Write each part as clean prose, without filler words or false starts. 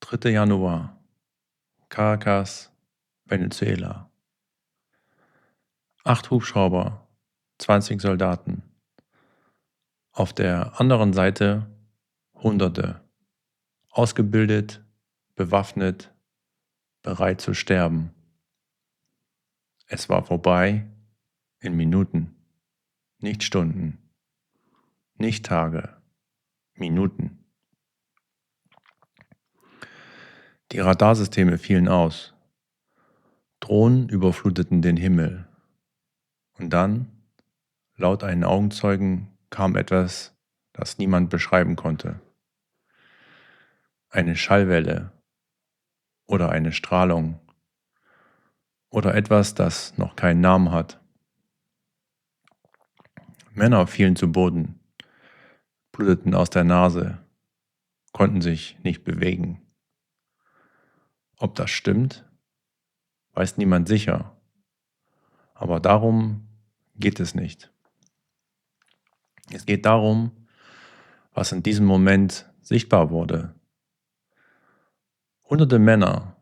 3. Januar, Caracas, Venezuela. 8 Hubschrauber, 20 Soldaten. Auf der anderen Seite Hunderte, ausgebildet, bewaffnet, bereit zu sterben. Es war vorbei in Minuten, nicht Stunden, nicht Tage, Minuten. Die Radarsysteme fielen aus. Drohnen überfluteten den Himmel. Und dann, laut einen Augenzeugen, kam etwas, das niemand beschreiben konnte. Eine Schallwelle oder eine Strahlung oder etwas, das noch keinen Namen hat. Männer fielen zu Boden, bluteten aus der Nase, konnten sich nicht bewegen. Ob das stimmt, weiß niemand sicher. Aber darum geht es nicht. Es geht darum, was in diesem Moment sichtbar wurde. Hunderte Männer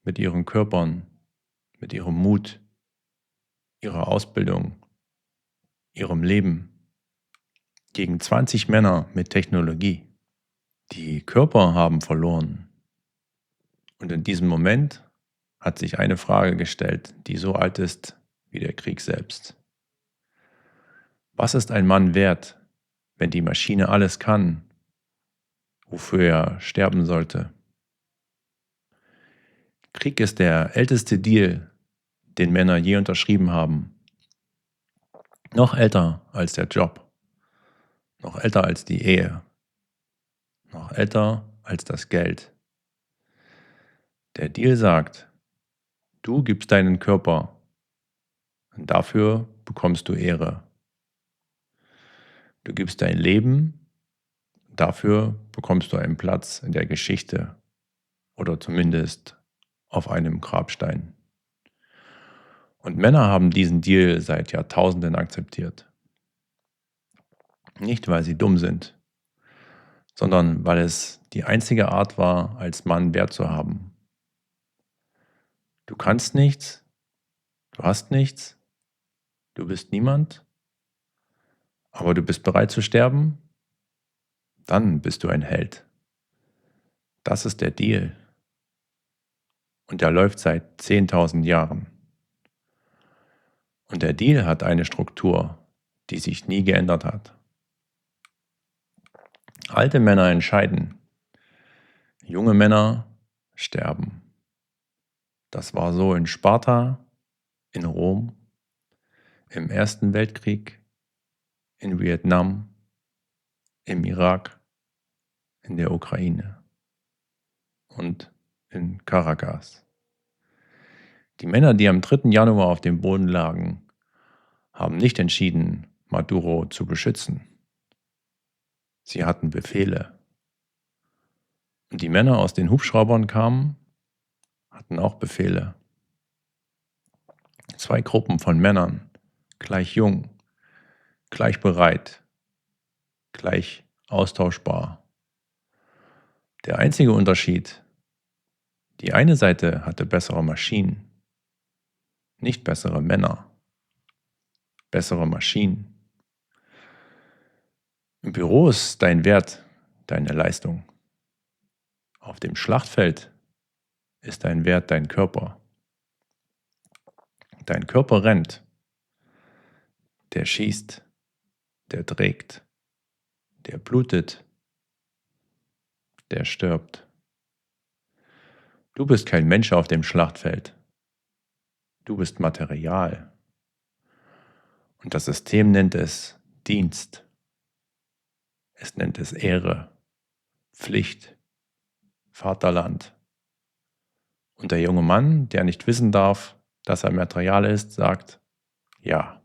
mit ihren Körpern, mit ihrem Mut, ihrer Ausbildung, ihrem Leben, gegen 20 Männer mit Technologie. Die Körper haben verloren. Und in diesem Moment hat sich eine Frage gestellt, die so alt ist wie der Krieg selbst. Was ist ein Mann wert, wenn die Maschine alles kann, wofür er sterben sollte? Krieg ist der älteste Deal, den Männer je unterschrieben haben. Noch älter als der Job, noch älter als die Ehe, noch älter als das Geld. Der Deal sagt, du gibst deinen Körper und dafür bekommst du Ehre. Du gibst dein Leben, dafür bekommst du einen Platz in der Geschichte oder zumindest auf einem Grabstein. Und Männer haben diesen Deal seit Jahrtausenden akzeptiert. Nicht, weil sie dumm sind, sondern weil es die einzige Art war, als Mann Wert zu haben. Du kannst nichts, du hast nichts, du bist niemand, aber du bist bereit zu sterben, dann bist du ein Held. Das ist der Deal. Und der läuft seit 10.000 Jahren. Und der Deal hat eine Struktur, die sich nie geändert hat. Alte Männer entscheiden, junge Männer sterben. Das war so in Sparta, in Rom, im Ersten Weltkrieg, in Vietnam, im Irak, in der Ukraine und in Caracas. Die Männer, die am 3. Januar auf dem Boden lagen, haben nicht entschieden, Maduro zu beschützen. Sie hatten Befehle. Und die Männer aus den Hubschraubern kamen, hatten auch Befehle. 2 Gruppen von Männern, gleich jung, gleich bereit, gleich austauschbar. Der einzige Unterschied: Die eine Seite hatte bessere Maschinen, nicht bessere Männer, bessere Maschinen. Im Büro ist dein Wert deine Leistung. Auf dem Schlachtfeld ist dein Wert dein Körper. Dein Körper rennt, der schießt, der trägt, der blutet, der stirbt. Du bist kein Mensch auf dem Schlachtfeld. Du bist Material. Und das System nennt es Dienst. Es nennt es Ehre, Pflicht, Vaterland. Und der junge Mann, der nicht wissen darf, dass er Material ist, sagt ja,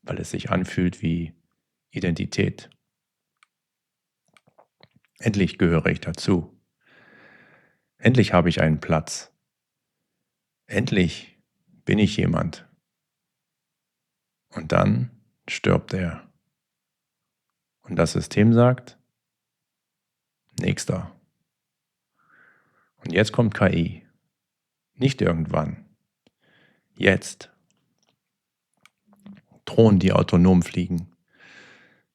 weil es sich anfühlt wie Identität. Endlich gehöre ich dazu. Endlich habe ich einen Platz. Endlich bin ich jemand. Und dann stirbt er. Und das System sagt, nächster. Und jetzt kommt KI. Nicht irgendwann. Jetzt. Drohnen, die autonom fliegen.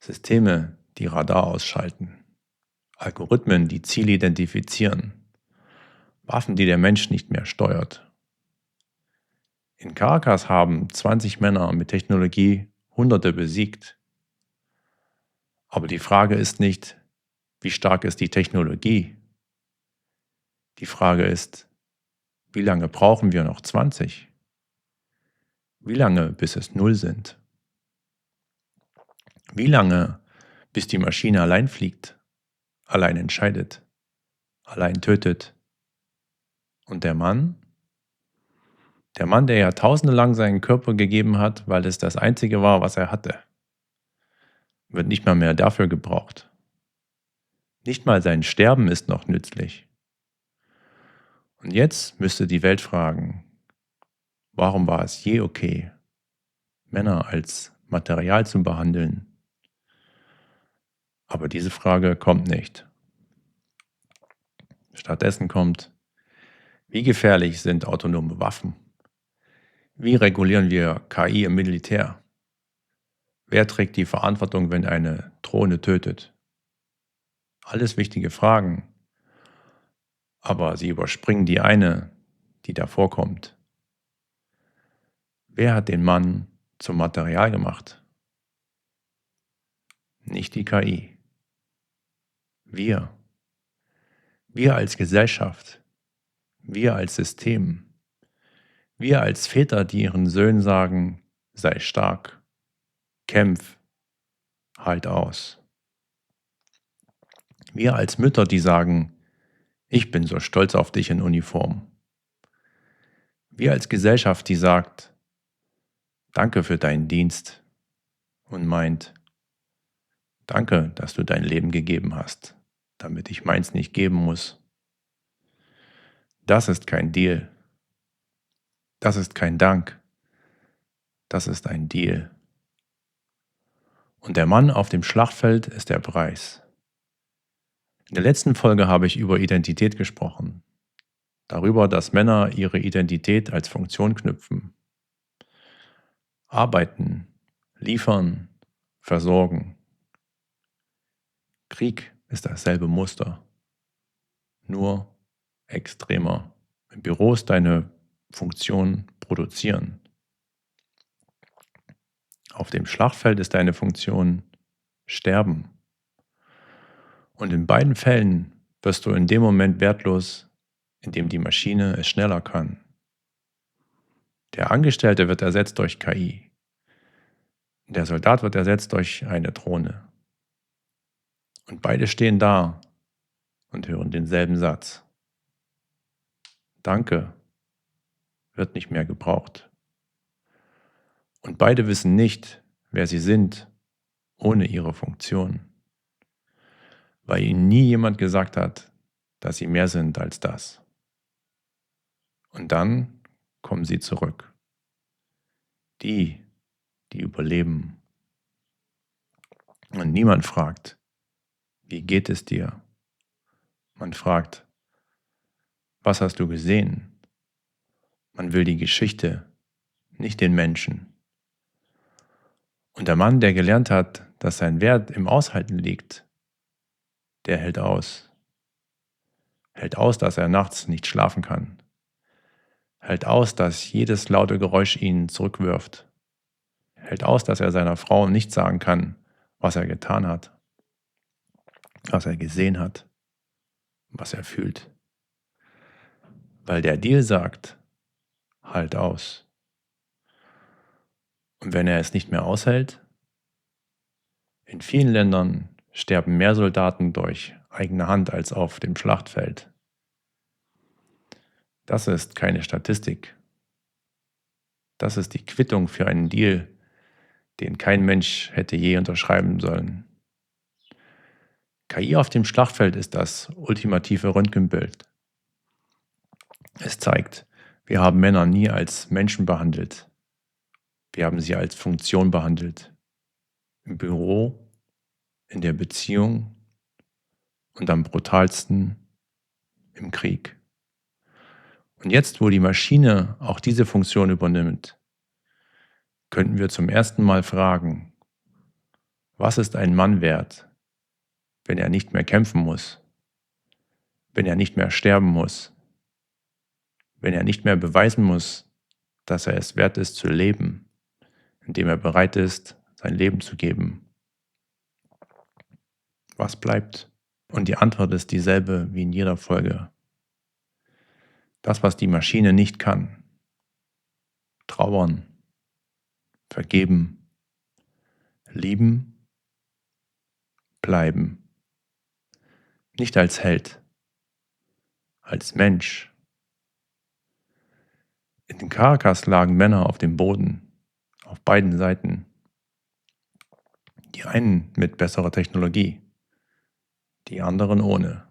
Systeme, die Radar ausschalten. Algorithmen, die Ziele identifizieren. Waffen, die der Mensch nicht mehr steuert. In Caracas haben 20 Männer mit Technologie Hunderte besiegt. Aber die Frage ist nicht, wie stark ist die Technologie? Die Frage ist, wie lange brauchen wir noch 20? Wie lange, bis es 0 sind? Wie lange, bis die Maschine allein fliegt, allein entscheidet, allein tötet? Und der Mann? Der Mann, der jahrtausende lang seinen Körper gegeben hat, weil es das Einzige war, was er hatte, wird nicht mal mehr dafür gebraucht. Nicht mal sein Sterben ist noch nützlich. Und jetzt müsste die Welt fragen, warum war es je okay, Männer als Material zu behandeln? Aber diese Frage kommt nicht. Stattdessen kommt, wie gefährlich sind autonome Waffen? Wie regulieren wir KI im Militär? Wer trägt die Verantwortung, wenn eine Drohne tötet? Alles wichtige Fragen, aber sie überspringen die eine, die davor kommt. Wer hat den Mann zum Material gemacht? Nicht die KI. Wir. Wir als Gesellschaft. Wir als System. Wir als Väter, die ihren Söhnen sagen, sei stark, kämpf, halt aus. Wir als Mütter, die sagen, ich bin so stolz auf dich in Uniform. Wir als Gesellschaft, die sagt, danke für deinen Dienst und meint, danke, dass du dein Leben gegeben hast, damit ich meins nicht geben muss. Das ist kein Deal. Das ist kein Dank. Das ist ein Deal. Und der Mann auf dem Schlachtfeld ist der Preis. In der letzten Folge habe ich über Identität gesprochen. Darüber, dass Männer ihre Identität als Funktion knüpfen. Arbeiten, liefern, versorgen. Krieg ist dasselbe Muster, nur extremer. Im Büro ist deine Funktion produzieren. Auf dem Schlachtfeld ist deine Funktion sterben. Und in beiden Fällen wirst du in dem Moment wertlos, in dem die Maschine es schneller kann. Der Angestellte wird ersetzt durch KI. Der Soldat wird ersetzt durch eine Drohne. Und beide stehen da und hören denselben Satz. Danke wird nicht mehr gebraucht. Und beide wissen nicht, wer sie sind, ohne ihre Funktion. Weil ihnen nie jemand gesagt hat, dass sie mehr sind als das. Und dann kommen sie zurück. Die, die überleben. Und niemand fragt, wie geht es dir? Man fragt, was hast du gesehen? Man will die Geschichte, nicht den Menschen. Und der Mann, der gelernt hat, dass sein Wert im Aushalten liegt, der hält aus. Hält aus, dass er nachts nicht schlafen kann. Hält aus, dass jedes laute Geräusch ihn zurückwirft. Hält aus, dass er seiner Frau nicht sagen kann, was er getan hat, was er gesehen hat, was er fühlt. Weil der Deal sagt, halt aus. Und wenn er es nicht mehr aushält, in vielen Ländern sterben mehr Soldaten durch eigene Hand als auf dem Schlachtfeld. Das ist keine Statistik. Das ist die Quittung für einen Deal, den kein Mensch hätte je unterschreiben sollen. KI auf dem Schlachtfeld ist das ultimative Röntgenbild. Es zeigt, wir haben Männer nie als Menschen behandelt. Wir haben sie als Funktion behandelt. Im Büro, in der Beziehung und am brutalsten im Krieg. Und jetzt, wo die Maschine auch diese Funktion übernimmt, könnten wir zum ersten Mal fragen, was ist ein Mann wert, wenn er nicht mehr kämpfen muss, wenn er nicht mehr sterben muss, wenn er nicht mehr beweisen muss, dass er es wert ist zu leben, indem er bereit ist, sein Leben zu geben. Was bleibt? Und die Antwort ist dieselbe wie in jeder Folge. Das, was die Maschine nicht kann. Trauern, vergeben, lieben, bleiben. Nicht als Held, als Mensch. In den Caracas lagen Männer auf dem Boden, auf beiden Seiten. Die einen mit besserer Technologie, die anderen ohne.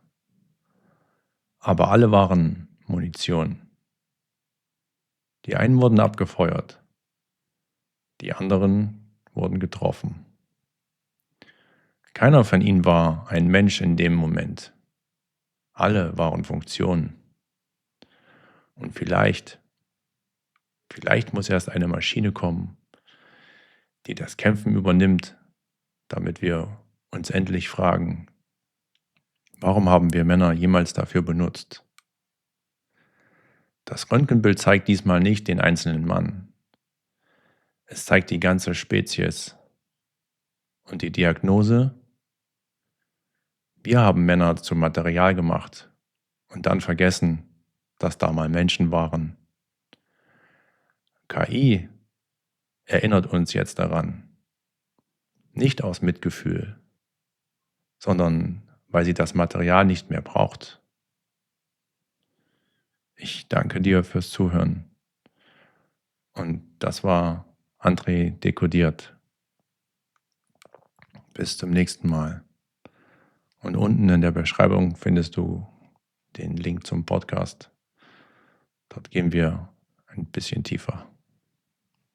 Aber alle waren Munition. Die einen wurden abgefeuert, die anderen wurden getroffen. Keiner von ihnen war ein Mensch in dem Moment. Alle waren Funktionen. Und vielleicht muss erst eine Maschine kommen, die das Kämpfen übernimmt, damit wir uns endlich fragen, warum haben wir Männer jemals dafür benutzt? Das Röntgenbild zeigt diesmal nicht den einzelnen Mann. Es zeigt die ganze Spezies. Und die Diagnose? Wir haben Männer zum Material gemacht und dann vergessen, dass da mal Menschen waren. KI erinnert uns jetzt daran. Nicht aus Mitgefühl, sondern weil sie das Material nicht mehr braucht. Ich danke dir fürs Zuhören. Und das war André dekodiert. Bis zum nächsten Mal. Und unten in der Beschreibung findest du den Link zum Podcast. Dort gehen wir ein bisschen tiefer.